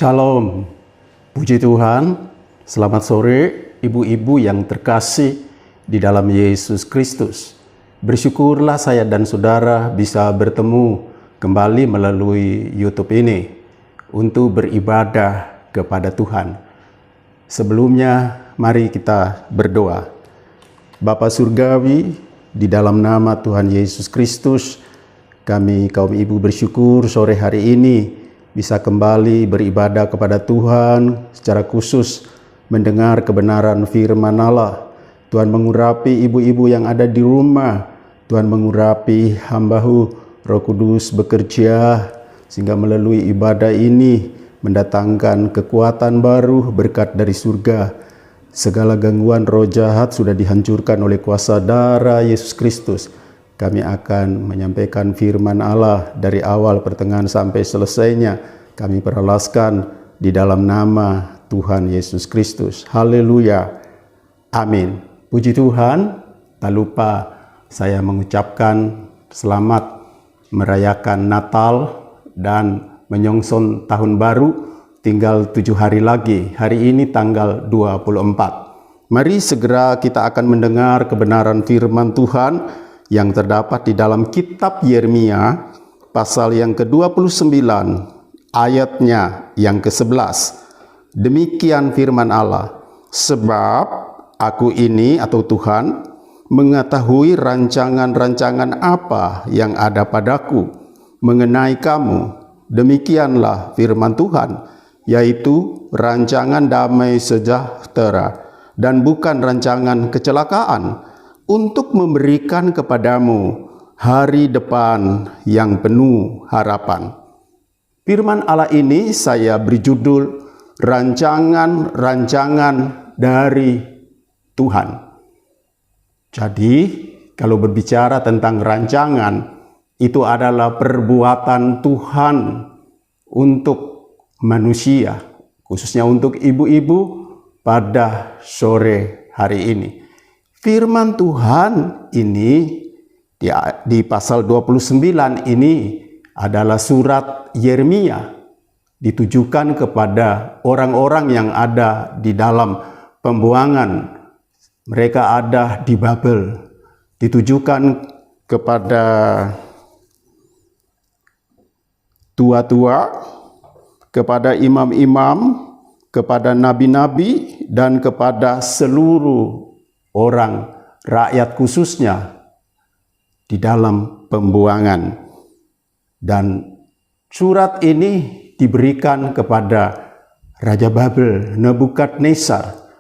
Shalom, puji Tuhan, selamat sore ibu-ibu yang terkasih di dalam Yesus Kristus. Bersyukurlah saya dan saudara bisa bertemu kembali melalui YouTube ini untuk beribadah kepada Tuhan. Sebelumnya, mari kita berdoa. Bapa Surgawi, di dalam nama Tuhan Yesus Kristus, kami kaum ibu bersyukur sore hari ini bisa kembali beribadah kepada Tuhan, secara khusus mendengar kebenaran firman Allah. Tuhan mengurapi ibu-ibu yang ada di rumah. Tuhan mengurapi hamba-Mu, Roh Kudus bekerja sehingga melalui ibadah ini mendatangkan kekuatan baru, berkat dari surga. Segala gangguan roh jahat sudah dihancurkan oleh kuasa darah Yesus Kristus. Kami akan menyampaikan firman Allah dari awal pertengahan sampai selesainya. Kami peralaskan di dalam nama Tuhan Yesus Kristus. Haleluya. Amin. Puji Tuhan. Tak lupa saya mengucapkan selamat merayakan Natal dan menyongsong tahun baru. Tinggal 7 hari lagi. Hari ini tanggal 24. Mari segera kita akan mendengar kebenaran firman Tuhan yang terdapat di dalam kitab Yeremia pasal yang ke-29 ayatnya yang ke-11. Demikian firman Allah, sebab aku ini atau Tuhan mengetahui rancangan-rancangan apa yang ada padaku mengenai kamu. Demikianlah firman Tuhan, yaitu rancangan damai sejahtera dan bukan rancangan kecelakaan, untuk memberikan kepadamu hari depan yang penuh harapan. Firman Allah ini saya beri judul rancangan-rancangan dari Tuhan. Jadi kalau berbicara tentang rancangan, itu adalah perbuatan Tuhan untuk manusia, khususnya untuk ibu-ibu pada sore hari ini. Firman Tuhan ini di pasal 29 ini adalah surat Yeremia, ditujukan kepada orang-orang yang ada di dalam pembuangan. Mereka ada di Babel, ditujukan kepada tua-tua, kepada imam-imam, kepada nabi-nabi, dan kepada seluruh orang rakyat khususnya di dalam pembuangan. Dan surat ini diberikan kepada Raja Babel, Nebukadnezar,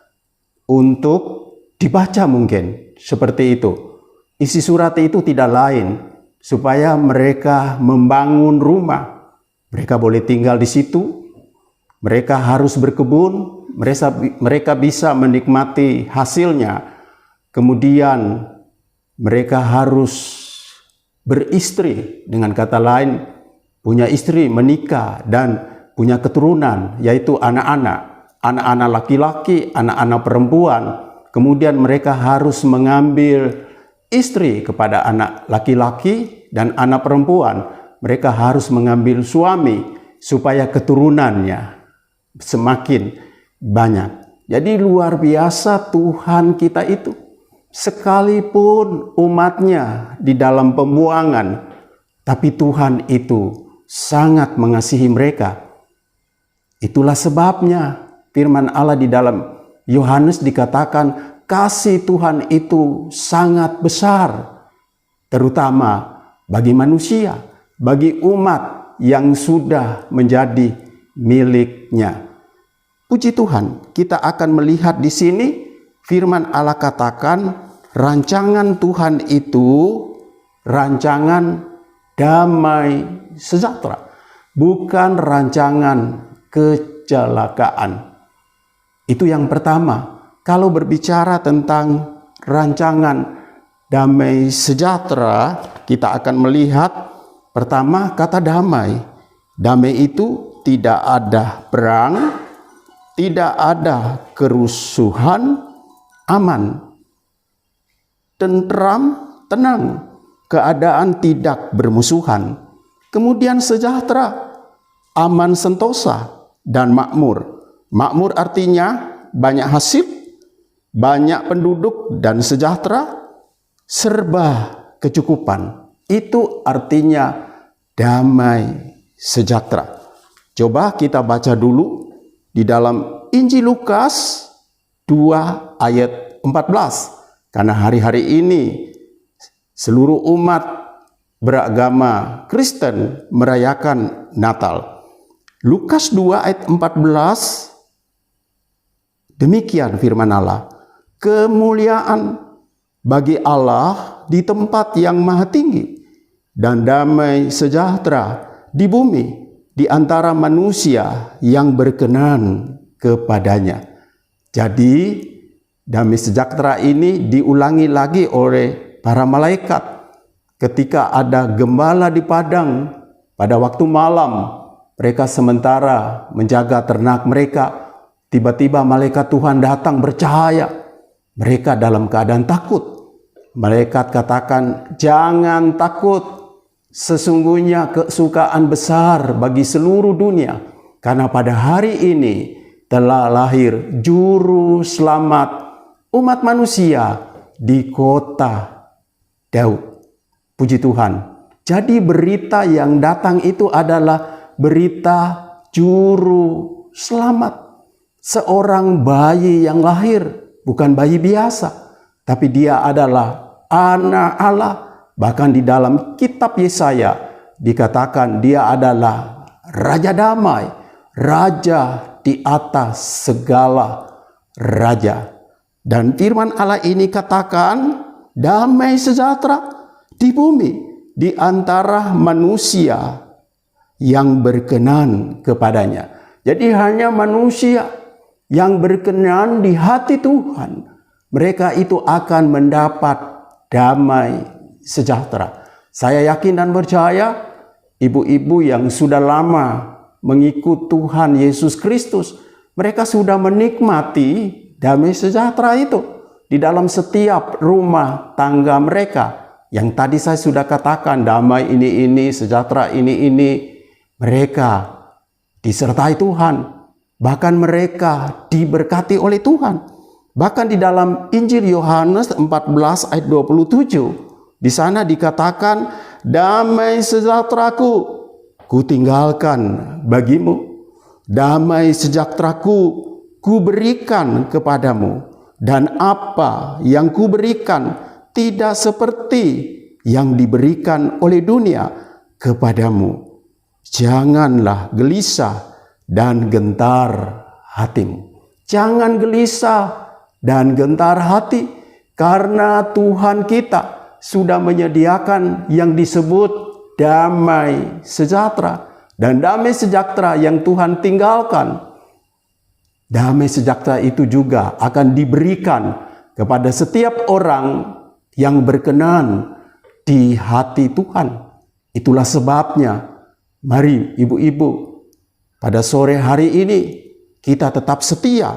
untuk dibaca mungkin seperti itu. Isi surat itu tidak lain supaya mereka membangun rumah. Mereka boleh tinggal di situ, mereka harus berkebun, mereka bisa menikmati hasilnya. Kemudian mereka harus beristri, dengan kata lain punya istri, menikah dan punya keturunan, yaitu anak-anak laki-laki, anak-anak perempuan. Kemudian mereka harus mengambil istri kepada anak laki-laki dan anak perempuan. Mereka harus mengambil suami supaya keturunannya semakin banyak. Jadi luar biasa Tuhan kita itu. Sekalipun umatnya di dalam pembuangan, tapi Tuhan itu sangat mengasihi mereka. Itulah sebabnya firman Allah di dalam Yohanes dikatakan kasih Tuhan itu sangat besar, terutama bagi manusia, bagi umat yang sudah menjadi miliknya. Puji Tuhan, kita akan melihat di sini firman Allah katakan rancangan Tuhan itu rancangan damai sejahtera, bukan rancangan kecelakaan. Itu yang pertama. Kalau berbicara tentang rancangan damai sejahtera, kita akan melihat pertama kata damai. Damai itu tidak ada perang, tidak ada kerusuhan, aman, tentram, tenang, keadaan tidak bermusuhan. Kemudian sejahtera, aman sentosa, dan makmur. Makmur artinya banyak hasil, banyak penduduk dan sejahtera, serba kecukupan. Itu artinya damai sejahtera. Coba kita baca dulu di dalam Injil Lukas 2 ayat 14. Karena hari-hari ini seluruh umat beragama Kristen merayakan Natal. Lukas 2 ayat 14, demikian firman Allah. Kemuliaan bagi Allah di tempat yang maha tinggi, dan damai sejahtera di bumi di antara manusia yang berkenan kepadanya. Jadi damai sejahtera ini diulangi lagi oleh para malaikat ketika ada gembala di padang pada waktu malam. Mereka sementara menjaga ternak mereka, tiba-tiba malaikat Tuhan datang bercahaya. Mereka dalam keadaan takut. Malaikat katakan, jangan takut. Sesungguhnya kesukaan besar bagi seluruh dunia. Karena pada hari ini telah lahir juru selamat umat manusia di kota Daud. Puji Tuhan. Jadi berita yang datang itu adalah berita juru selamat. Seorang bayi yang lahir, bukan bayi biasa, tapi dia adalah anak Allah. Bahkan di dalam kitab Yesaya dikatakan dia adalah Raja Damai, Raja di atas segala raja. Dan firman Allah ini katakan damai sejahtera di bumi di antara manusia yang berkenan kepadanya. Jadi hanya manusia yang berkenan di hati Tuhan, mereka itu akan mendapat damai sejahtera. Saya yakin dan percaya ibu-ibu yang sudah lama mengikut Tuhan Yesus Kristus, mereka sudah menikmati damai sejahtera itu di dalam setiap rumah tangga mereka. Yang tadi saya sudah katakan, damai ini, sejahtera ini. Mereka disertai Tuhan. Bahkan mereka diberkati oleh Tuhan. Bahkan di dalam Injil Yohanes 14 ayat 27. Di sana dikatakan, damai sejahteraku ku tinggalkan bagimu. Damai sejahteraku ku berikan kepadamu. Dan apa yang ku berikan tidak seperti yang diberikan oleh dunia kepadamu. Janganlah gelisah dan gentar hatimu. Jangan gelisah dan gentar hati, karena Tuhan kita sudah menyediakan yang disebut damai sejahtera. Dan damai sejahtera yang Tuhan tinggalkan, damai sejahtera itu juga akan diberikan kepada setiap orang yang berkenan di hati Tuhan. Itulah sebabnya, mari ibu-ibu, pada sore hari ini kita tetap setia,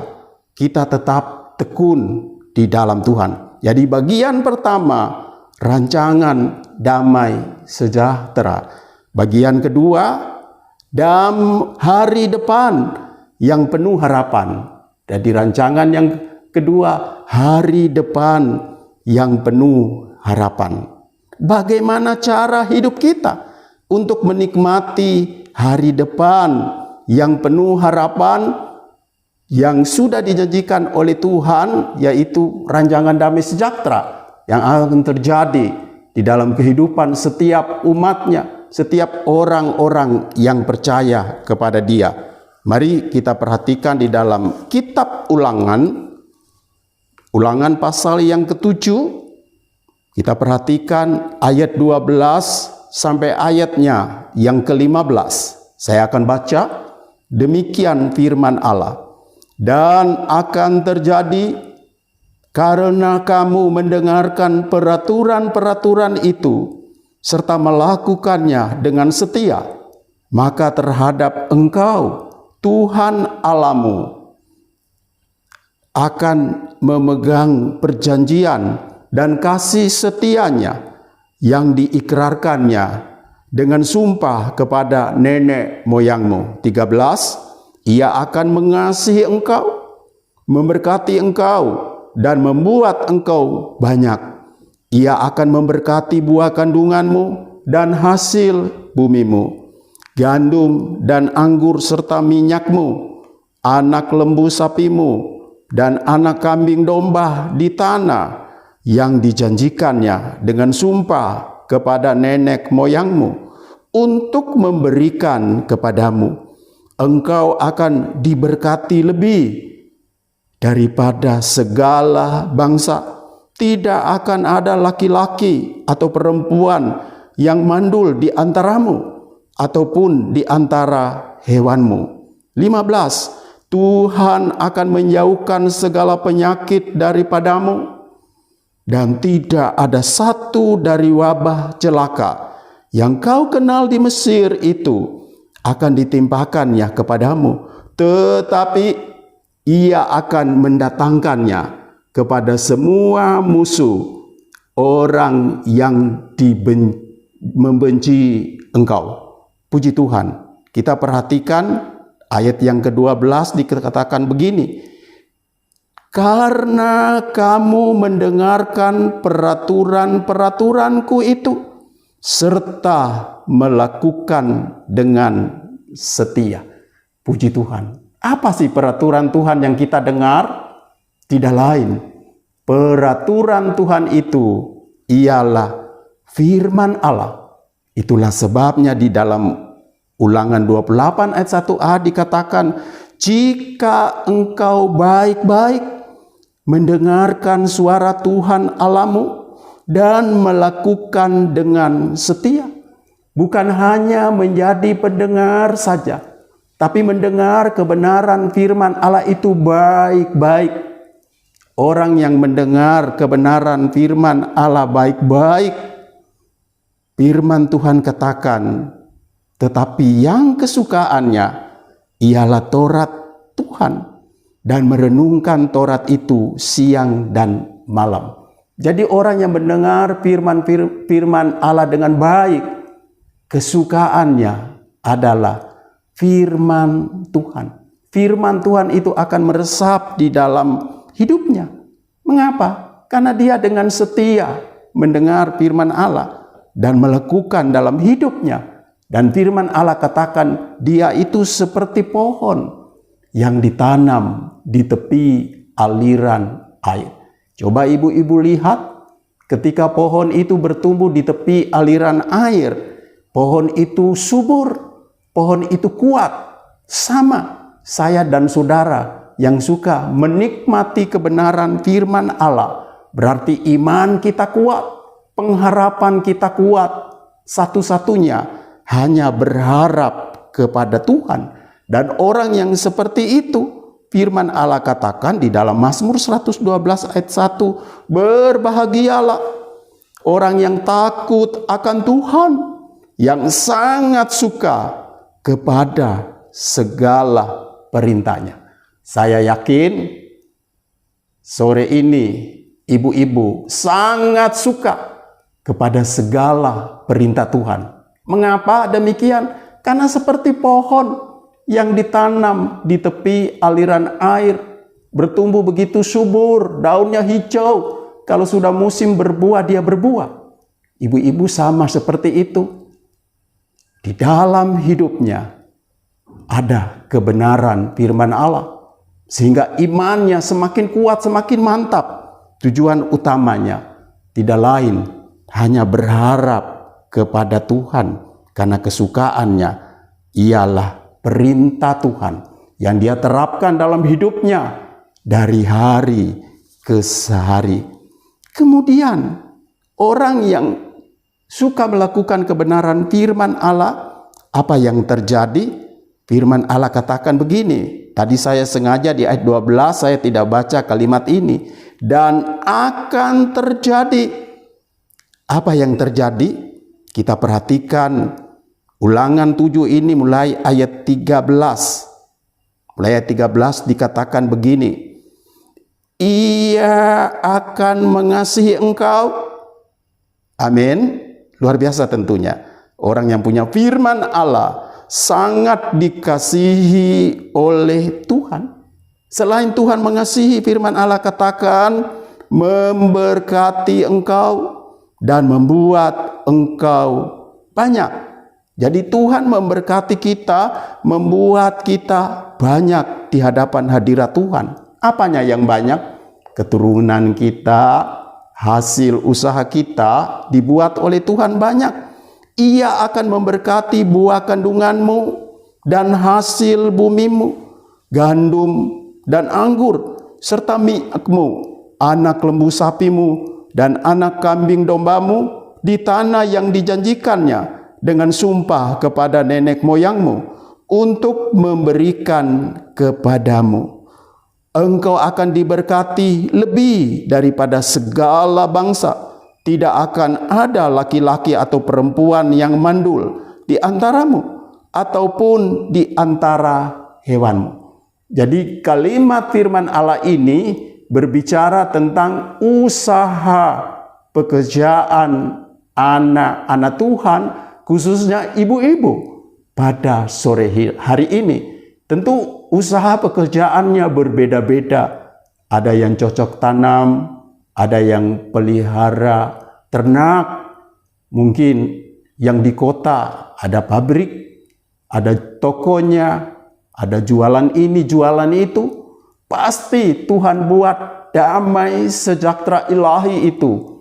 kita tetap tekun di dalam Tuhan. Jadi bagian pertama, rancangan damai sejahtera. Bagian kedua, hari depan yang penuh harapan. Jadi rancangan yang kedua, hari depan yang penuh harapan. Bagaimana cara hidup kita untuk menikmati hari depan yang penuh harapan yang sudah dijanjikan oleh Tuhan, yaitu rancangan damai sejahtera yang akan terjadi di dalam kehidupan setiap umatnya, setiap orang-orang yang percaya kepada Dia. Mari kita perhatikan di dalam kitab Ulangan pasal yang ke-7, kita perhatikan ayat 12 sampai ayatnya yang ke-15. Saya akan baca, demikian firman Allah. Dan akan terjadi karena kamu mendengarkan peraturan-peraturan itu, serta melakukannya dengan setia, maka terhadap engkau, Tuhan Allahmu, akan memegang perjanjian dan kasih setianya yang diikrarkannya dengan sumpah kepada nenek moyangmu. 13. Ia akan mengasihi engkau, memberkati engkau, dan membuat engkau banyak. Ia akan memberkati buah kandunganmu dan hasil bumimu, gandum dan anggur serta minyakmu, anak lembu sapimu, dan anak kambing domba di tanah yang dijanjikannya dengan sumpah kepada nenek moyangmu untuk memberikan kepadamu. Engkau akan diberkati lebih daripada segala bangsa. Tidak akan ada laki-laki atau perempuan yang mandul di antaramu ataupun di antara hewanmu. 15. Tuhan akan menjauhkan segala penyakit daripadamu, dan tidak ada satu dari wabah celaka yang kau kenal di Mesir itu akan ditimpakannya kepadamu, tetapi ia akan mendatangkannya kepada semua musuh orang yang membenci engkau. Puji Tuhan. Kita perhatikan ayat yang ke-12 dikatakan begini. Karena kamu mendengarkan peraturan-peraturanku itu, serta melakukan dengan setia. Puji Tuhan. Apa sih peraturan Tuhan yang kita dengar? Tidak lain, peraturan Tuhan itu ialah firman Allah. Itulah sebabnya di dalam Ulangan 28 ayat 1a dikatakan, jika engkau baik-baik mendengarkan suara Tuhan Allahmu dan melakukan dengan setia. Bukan hanya menjadi pendengar saja, tapi mendengar kebenaran firman Allah itu baik-baik. Orang yang mendengar kebenaran firman Allah baik-baik, firman Tuhan katakan, tetapi yang kesukaannya ialah Taurat Tuhan, dan merenungkan Taurat itu siang dan malam. Jadi orang yang mendengar firman Allah dengan baik, kesukaannya adalah firman Tuhan. Firman Tuhan itu akan meresap di dalam hidupnya. Mengapa? Karena dia dengan setia mendengar firman Allah dan melakukan dalam hidupnya. Dan firman Allah katakan dia itu seperti pohon yang ditanam di tepi aliran air. Coba ibu-ibu lihat, ketika pohon itu bertumbuh di tepi aliran air, pohon itu subur, pohon itu kuat. Sama saya dan saudara yang suka menikmati kebenaran firman Allah, berarti iman kita kuat, pengharapan kita kuat. Satu-satunya hanya berharap kepada Tuhan. Dan orang yang seperti itu, firman Allah katakan di dalam Mazmur 112 ayat 1, berbahagialah orang yang takut akan Tuhan, yang sangat suka kepada segala perintahnya. Saya yakin sore ini ibu-ibu sangat suka kepada segala perintah Tuhan. Mengapa demikian? Karena seperti pohon yang ditanam di tepi aliran air, bertumbuh begitu subur, daunnya hijau. Kalau sudah musim berbuah, dia berbuah. Ibu-ibu sama seperti itu. Di dalam hidupnya ada kebenaran firman Allah, sehingga imannya semakin kuat, semakin mantap. Tujuan utamanya tidak lain, hanya berharap kepada Tuhan, karena kesukaannya ialah perintah Tuhan yang dia terapkan dalam hidupnya dari hari ke hari. Kemudian orang yang suka melakukan kebenaran firman Allah, apa yang terjadi? Firman Allah katakan begini. Tadi saya sengaja di ayat 12 saya tidak baca kalimat ini. Dan akan terjadi. Apa yang terjadi? Kita perhatikan Ulangan 7 ini mulai ayat 13. Mulai ayat 13 dikatakan begini. Ia akan mengasihi engkau. Amin. Luar biasa tentunya. Orang yang punya firman Allah sangat dikasihi oleh Tuhan. Selain Tuhan mengasihi, firman Allah katakan memberkati engkau dan membuat engkau banyak. Jadi Tuhan memberkati kita, membuat kita banyak di hadapan hadirat Tuhan. Apanya yang banyak? Keturunan kita, hasil usaha kita dibuat oleh Tuhan banyak. Ia akan memberkati buah kandunganmu dan hasil bumimu, gandum dan anggur, serta minyakmu, anak lembu sapimu, dan anak kambing dombamu di tanah yang dijanjikannya dengan sumpah kepada nenek moyangmu untuk memberikan kepadamu. Engkau akan diberkati lebih daripada segala bangsa. Tidak akan ada laki-laki atau perempuan yang mandul di antaramu ataupun di antara hewanmu. Jadi kalimat firman Allah ini berbicara tentang usaha pekerjaan anak-anak Tuhan, khususnya ibu-ibu pada sore hari ini. Tentu usaha pekerjaannya berbeda-beda. Ada yang cocok tanam, ada yang pelihara ternak, mungkin yang di kota ada pabrik, ada tokonya, ada jualan ini, jualan itu. Pasti Tuhan buat damai sejahtera ilahi itu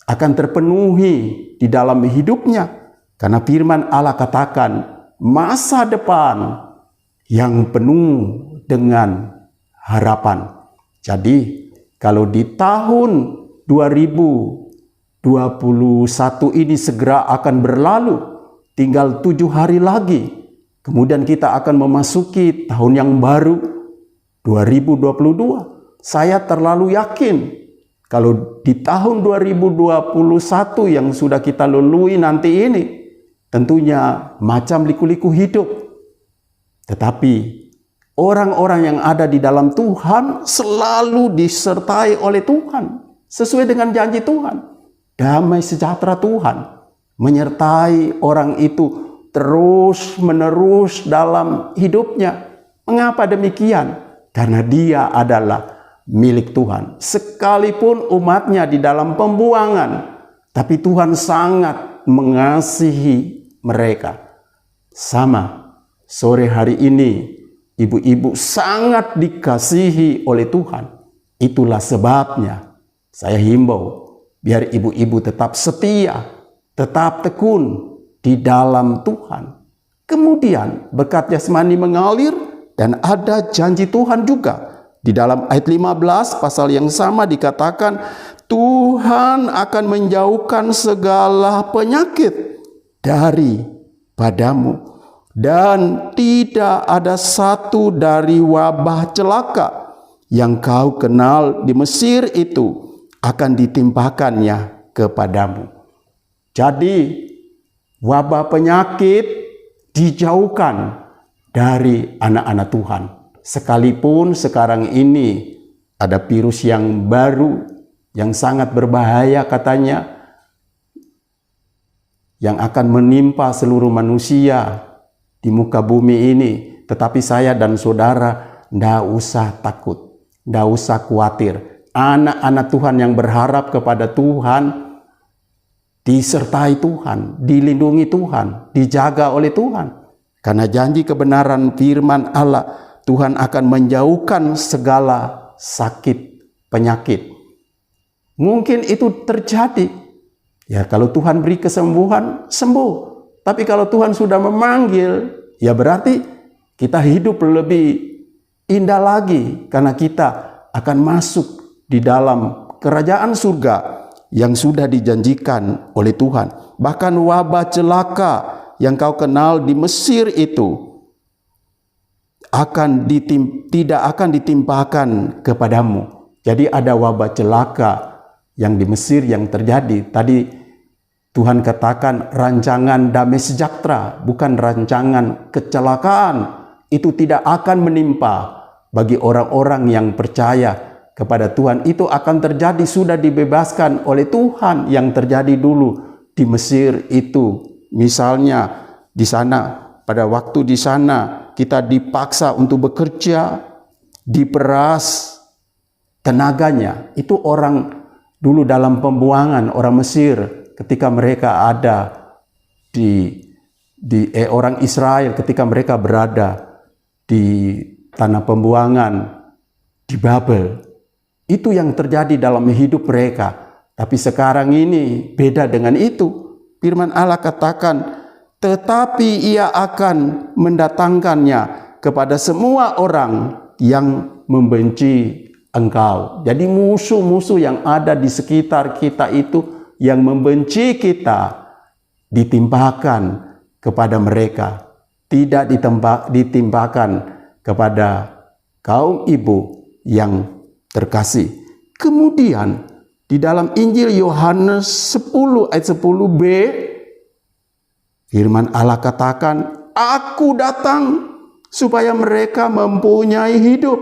akan terpenuhi di dalam hidupnya. Karena firman Allah katakan masa depan yang penuh dengan harapan. Jadi kalau di tahun 2021 ini segera akan berlalu, tinggal 7 hari lagi, kemudian kita akan memasuki tahun yang baru 2022. Saya terlalu yakin kalau di tahun 2021 yang sudah kita lalui nanti ini, tentunya macam liku-liku hidup. Tetapi orang-orang yang ada di dalam Tuhan selalu disertai oleh Tuhan. Sesuai dengan janji Tuhan. Damai sejahtera Tuhan menyertai orang itu terus menerus dalam hidupnya. Mengapa demikian? Karena dia adalah milik Tuhan. Sekalipun umatnya di dalam pembuangan, tapi Tuhan sangat mengasihi mereka. Sama sore hari ini, ibu-ibu sangat dikasihi oleh Tuhan. Itulah sebabnya saya himbau biar ibu-ibu tetap setia, tetap tekun di dalam Tuhan. Kemudian berkat jasmani mengalir dan ada janji Tuhan juga. Di dalam ayat 15 pasal yang sama dikatakan Tuhan akan menjauhkan segala penyakit daripadamu dan tidak ada satu dari wabah celaka yang kau kenal di Mesir itu akan ditimpakannya kepadamu. Jadi wabah penyakit dijauhkan dari anak-anak Tuhan. Sekalipun sekarang ini ada virus yang baru yang sangat berbahaya katanya, yang akan menimpa seluruh manusia di muka bumi ini. Tetapi saya dan saudara tidak usah takut, tidak usah khawatir. Anak-anak Tuhan yang berharap kepada Tuhan disertai Tuhan, dilindungi Tuhan, dijaga oleh Tuhan. Karena janji kebenaran firman Allah, Tuhan akan menjauhkan segala sakit, penyakit. Mungkin itu terjadi. Ya, kalau Tuhan beri kesembuhan, sembuh. Tapi kalau Tuhan sudah memanggil, ya berarti kita hidup lebih indah lagi. Karena kita akan masuk di dalam kerajaan surga yang sudah dijanjikan oleh Tuhan. Bahkan wabah celaka yang kau kenal di Mesir itu tidak akan ditimpakan kepadamu. Jadi ada wabah celaka yang di Mesir yang terjadi. Tadi Tuhan katakan rancangan damai sejahtera, bukan rancangan kecelakaan. Itu tidak akan menimpa bagi orang-orang yang percaya kepada Tuhan. Itu akan terjadi, sudah dibebaskan oleh Tuhan yang terjadi dulu di Mesir itu. Misalnya di sana pada waktu di sana kita dipaksa untuk bekerja, diperas tenaganya. Itu orang dulu dalam pembuangan, orang Mesir ketika mereka ada orang Israel ketika mereka berada di tanah pembuangan di Babel. Itu yang terjadi dalam hidup mereka. Tapi sekarang ini beda dengan itu. Firman Allah katakan, tetapi ia akan mendatangkannya kepada semua orang yang membenci engkau. Jadi musuh-musuh yang ada di sekitar kita itu yang membenci kita ditimpakan kepada mereka. Tidak ditimpakan kepada kaum ibu yang terkasih. Kemudian di dalam Injil Yohanes 10 ayat 10b, firman Allah katakan, aku datang supaya mereka mempunyai hidup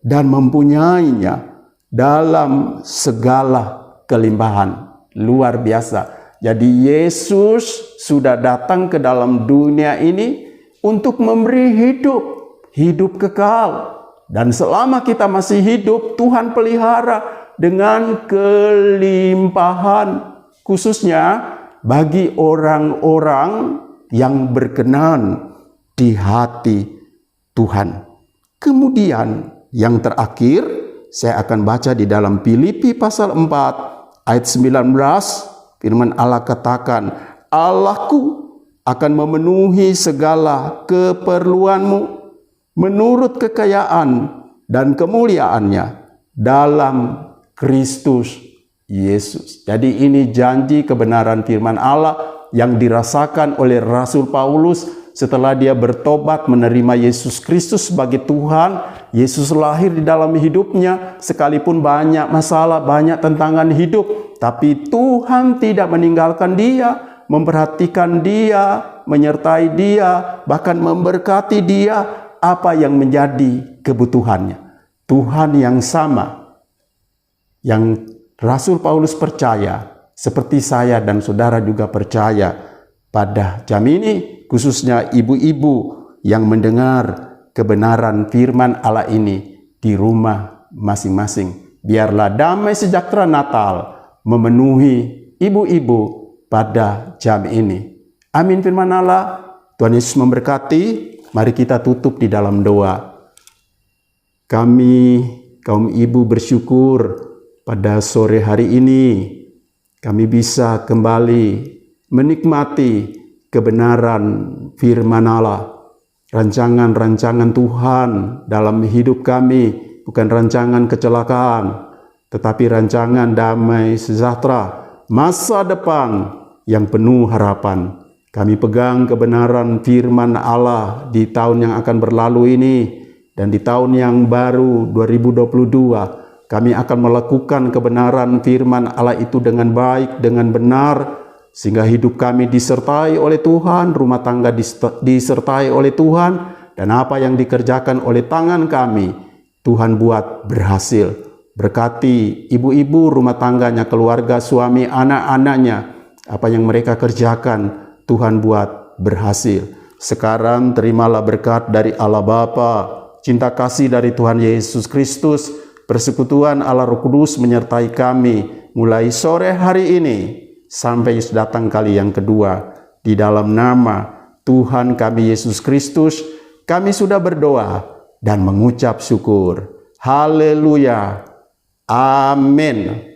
dan mempunyainya dalam segala kelimpahan. Luar biasa. Jadi Yesus sudah datang ke dalam dunia ini untuk memberi hidup kekal. Dan selama kita masih hidup, Tuhan pelihara dengan kelimpahan, khususnya bagi orang-orang yang berkenan di hati Tuhan. Kemudian yang terakhir, saya akan baca di dalam Filipi pasal 4 ayat 19, firman Allah katakan, Allahku akan memenuhi segala keperluanmu menurut kekayaan dan kemuliaannya dalam Kristus Yesus. Jadi ini janji kebenaran firman Allah yang dirasakan oleh Rasul Paulus setelah dia bertobat menerima Yesus Kristus sebagai Tuhan. Yesus lahir di dalam hidupnya sekalipun banyak masalah, banyak tantangan hidup, tapi Tuhan tidak meninggalkan dia, memperhatikan dia, menyertai dia, bahkan memberkati dia apa yang menjadi kebutuhannya. Tuhan yang sama yang Rasul Paulus percaya, seperti saya dan saudara juga percaya pada jam ini, khususnya ibu-ibu yang mendengar kebenaran firman Allah ini di rumah masing-masing. Biarlah damai sejahtera Natal memenuhi ibu-ibu pada jam ini. Amin firman Allah. Tuhan Yesus memberkati. Mari kita tutup di dalam doa. Kami kaum ibu bersyukur pada sore hari ini kami bisa kembali menikmati kebenaran firman Allah. Rancangan-rancangan Tuhan dalam hidup kami bukan rancangan kecelakaan, tetapi rancangan damai sejahtera, masa depan yang penuh harapan. Kami pegang kebenaran firman Allah di tahun yang akan berlalu ini, dan di tahun yang baru 2022 kami akan melakukan kebenaran firman Allah itu dengan baik, dengan benar, sehingga hidup kami disertai oleh Tuhan, rumah tangga disertai oleh Tuhan, dan apa yang dikerjakan oleh tangan kami Tuhan buat berhasil. Berkati ibu-ibu rumah tangganya, keluarga, suami, anak-anaknya, apa yang mereka kerjakan Tuhan buat berhasil. Sekarang terimalah berkat dari Allah Bapa, cinta kasih dari Tuhan Yesus Kristus, persekutuan Allah Roh Kudus menyertai kami mulai sore hari ini sampai datang kali yang kedua. Di dalam nama Tuhan kami Yesus Kristus, kami sudah berdoa dan mengucap syukur. Haleluya. Amin.